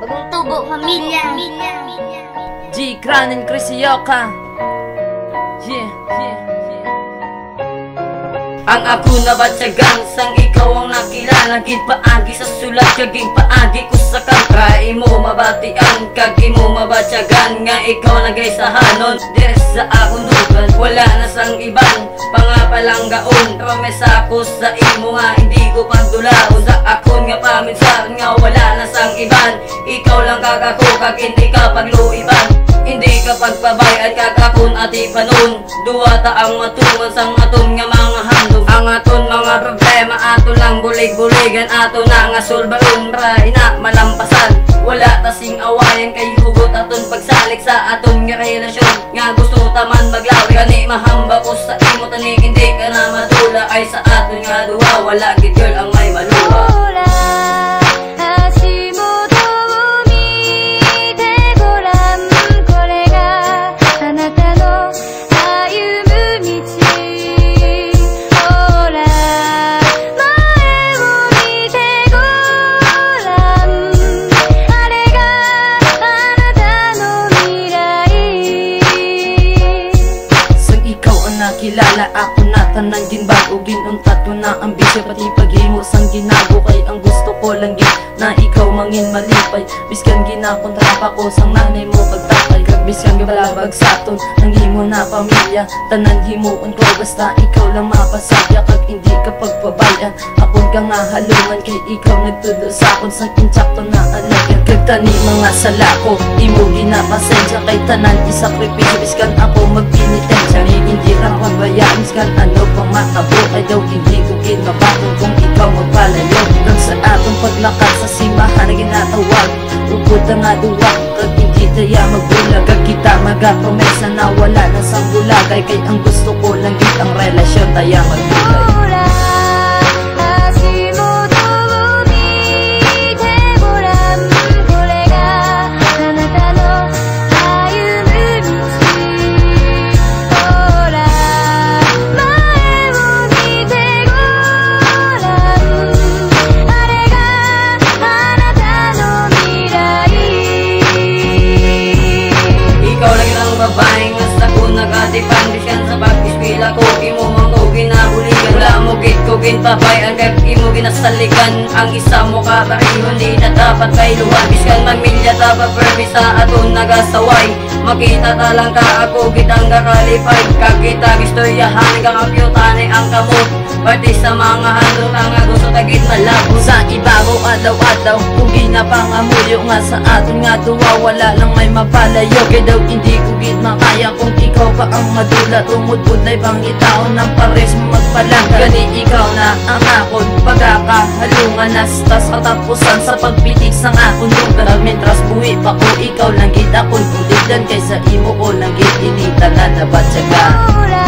Bagong tubo, pamilya. G. Kranen Krisioka. Yeah. Ang ako na batyagang sang ikaw ang nakilala. Gid paagi sa sulat kaging paagi ko sa kantra. Imo mabatian kag imo mabatyagan nga ikaw nagay sa hanon dire sa akong dugan. Wala na sang iban pangapalanggaon. Promesa ko sa imo nga hindi ko pagdulaon. Sa akon nga paminsan nga wala na sang iban. Ikaw lang kakako kag hindi ka pagluiban. Hindi ka pagpabayad kakakon ati panon. Duwa ta ang matungon sang aton nga mga handog. Ang aton mga problema ato lang bulig-buligan. Ato na nga sulbaon ra ina malampasan. Wala tasing awayan kay hugot aton pagsalik sa aton nga relasyon. Nga gusto ta man maglawi kani mahamba ko sa imo tani hindi ka na madula. Ay sa aton nga duwa wala gid girl ang may maluwa. Kilala ako na tanan ginbago ginuntat ko na ambisyo pati paghimo sang ginago kay ang gusto ko lang gid na ikaw mangin malipay biskan ginakontra pa ko sang nanay mo pagtapay kag biskan gibalabag sa aton nang himo na pamilya tanan himuon ko basta ikaw lang mapasaya kag hindi ka pagpabayan akon ka nga halungan kay ikaw nagtudo sa akon sang insakto na alagyan kag tani mga sala ko imo ginapasensya kay tanan isakripisyo biskan ako magpinitensya hindi lang pabayaan miskan ano pang makabo ay daw hindi ko kinabaton kung ikaw magpalayo hanggang sa atong paglakad sa simbahan na ginatawag ukod na nga duwag kag hindi daya magbulag kag kita magapromesa na wala na sang bulagay kay ang gusto ko lang gid ang relasyon taya magbulay. Babae nga sa ko nagatipan biskan sa pag-eskwela ko imo man ko ginabuligan wala mo gid ko ginpabayan kag imo ginasaligan ang isa mo ka pareho hindi na dapat kailuhan biskan mamilya ta pa permi sa aton nagasaway makita ta lang ka ako gid ang kakalipay kag kita gistoryahan kang akyutanay ang kamot pati sa mga handong nga gusto tagit malabo sa ibabaw adlaw-adlaw kung ginapangamuyo nga sa aton nga duwa wala lang may mapalayo kay daw hindi ko gid makaya kung ikaw pa ang madula tumudpud ay pangitaon ng pares mo magpalangga gani ikaw na ang akon pagkakahalungan nastas katapusan sa pagpitik sang akon lugar mentras buhi pa ko ikaw lang gid akon kulidan kaysa imo ko lang gid initanan na batyaga.